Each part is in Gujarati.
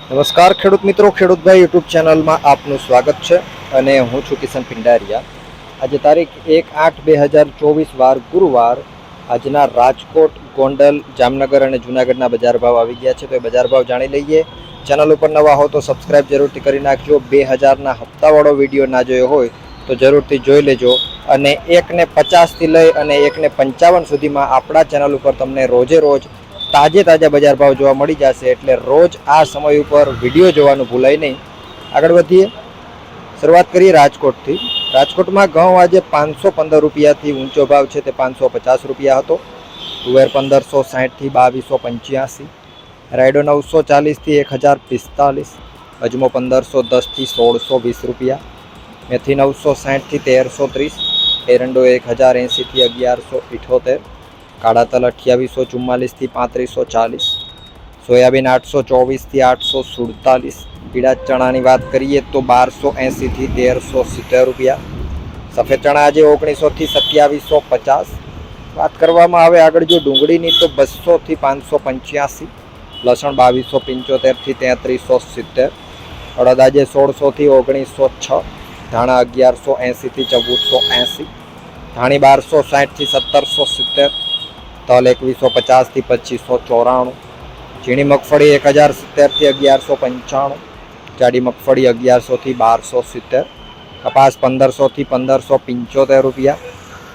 નમસ્કાર ખેડૂત મિત્રો, ખેડૂતભાઈ યુટ્યુબ ચેનલમાં આપનું સ્વાગત છે અને હું છું કિશન પિંડારિયા. આજે તારીખ 1/8/2024 વાર ગુરુવાર. આજના રાજકોટ, ગોંડલ, જામનગર અને જૂનાગઢના બજાર ભાવ આવી ગયા છે, તો એ બજાર ભાવ જાણી લઈએ. ચેનલ ઉપર નવા હો તો સબસ્ક્રાઇબ જરૂરથી કરી નાખજો. 2000ના હપ્તાવાળો વિડીયો ના જોયો હોય તો જરૂરથી જોઈ લેજો. અને 1.50થી લઈ અને 1.55 સુધીમાં આપણા ચેનલ ઉપર તમને રોજે રોજ તાજા બજાર ભાવ જોવા મળી જશે, એટલે રોજ આ સમય ઉપર વિડીયો જોવાનું ભૂલાય નહીં. આગળ વધીએ. શરૂઆત કરીએ રાજકોટથી. રાજકોટમાં ઘઉં આજે 515 રૂપિયાથી ઊંચો ભાવ છે તે 550 રૂપિયા હતો. તુવેર 1560થી 2285, રાયડો 940થી 1045, અજમો 1510થી 1620 રૂપિયા, મેથી 960થી 1330, એરંડો 1080થી 1178, કાળા તલ 2844થી 3540, સોયાબીન 824થી 847, પીળા ચણાની વાત કરીએ તો 1280થી 1370 રૂપિયા, સફેદ ચણા આજે 1900થી 2750. વાત કરવામાં આવે આગળ જો ડુંગળીની તો 200થી 585, લસણ 2275થી 3370, અડદ આજે 1600થી 1906, ધાણા 1180થી 1480, ધાણી 1260થી 1770, તલ 2150થી 2594, ઝીણી મગફળી 1070થી 1195, જાડી મગફળી 1100થી 1270, કપાસ 1500થી 1575 રૂપિયા.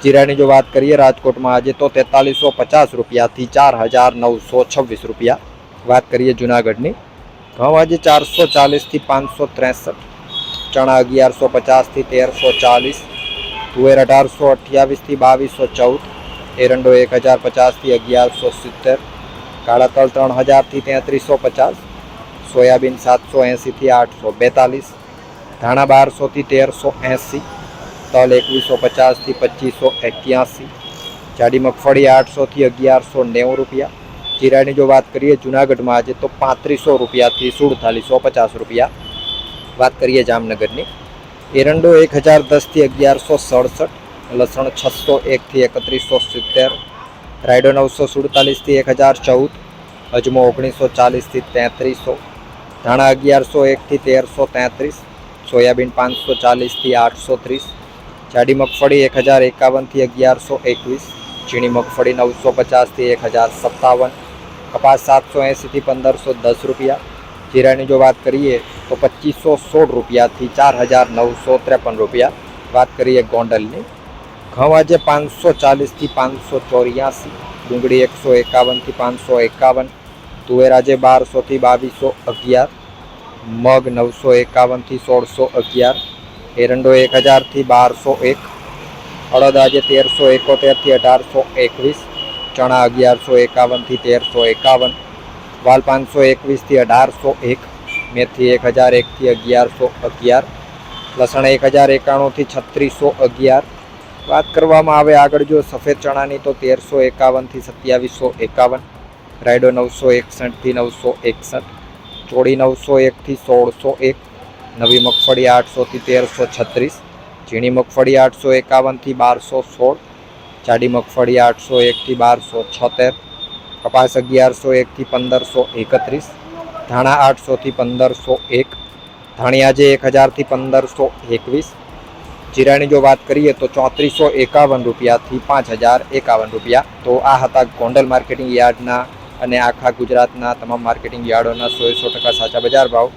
જીરાની જો વાત કરીએ રાજકોટમાં આજે તો 4350 રૂપિયાથી 4926 રૂપિયા. વાત કરીએ જૂનાગઢની. ઘઉં આજે 440થી 563, ચણા 1150થી 1340, તુવેર 1828થી 2214, એરંડો 1050થી 1170, કાળા તલ 3000થી 3350, સોયાબીન 780થી 842, ધાણા 1200થી 1380, તલ 2150થી 2581, જાડી મગફળી 800થી 1190 રૂપિયા. જીરાની જો વાત કરીએ જૂનાગઢમાં આજે તો 3500 રૂપિયાથી 4750 રૂપિયા. વાત કરીએ જામનગરની. એરંડો 1010થી 1167, લસણ 601થી 3170, રાયડો 947થી 1014, અજમો 1940થી 3300, ધાણા 1101થી 1333, સોયાબીન 540થી 830, જાડી મગફળી 1051થી 1121, ઝીણી મગફળી 950થી 1057, કપાસ 780થી 1510 રૂપિયા. જીરાની જો વાત કરીએ તો 2516 રૂપિયાથી 4953 રૂપિયા. વાત કરીએ ગોંડલની. ઘઉં આજે 540થી 584, ડુંગળી 151થી 551, તુવેર આજે 1200થી 2211, મગ 951થી 1611, એરંડો 1000થી 1201, અડદ આજે 1371થી 1821, ચણા 1151થી 1351, વાલ 521થી 1801, મેથી 1001થી 1111, લસણ 1091થી 3611. વાત કરવામાં આવે આગળ જો સફેદ ચણાની તો 1351થી 2751, રાયડો 961થી 961, ચોળી 901થી 1601, નવી મગફળી 800થી 1336, ઝીણી મગફળી 851થી 1216, જાડી મગફળી 801થી 1276, કપાસ 1101થી 1531, ધાણા 800થી 1501, ધાણી આજે 1000થી 1521. જીરાની જો વાત કરીએ તો 3451 રૂપિયાથી 5051 રૂપિયા. તો આ હતા ગોંડલ માર્કેટિંગ યાર્ડના અને આખા ગુજરાતના તમામ માર્કેટિંગ યાર્ડોના 100% સાચા બજાર ભાવ.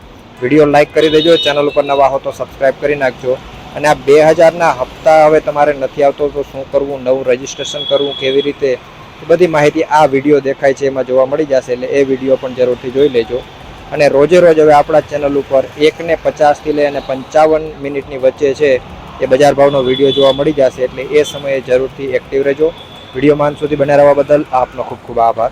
વિડીયો લાઇક કરી દેજો. ચેનલ ઉપર નવા હો તો સબસ્ક્રાઈબ કરી નાખજો. અને આ 2000ના હપ્તા હવે તમારે નથી આવતો તો શું કરવું, નવું રજિસ્ટ્રેશન કરવું કેવી રીતે, બધી માહિતી આ વિડીયો દેખાય છે એમાં જોવા મળી જશે, એટલે એ વિડીયો પણ જરૂરથી જોઈ લેજો. અને રોજે રોજ હવે આપણા ચેનલ ઉપર 1:50થી લઈ અને 55 મિનિટની વચ્ચે છે એ બજાર ભાવનો વિડીયો જોવા મળી જશે, એટલે એ સમયે જરૂરથી એક્ટિવ રહેજો. વિડીયોમાં અંત સુધી બને રહેવા બદલ આપનો ખૂબ ખૂબ આભાર.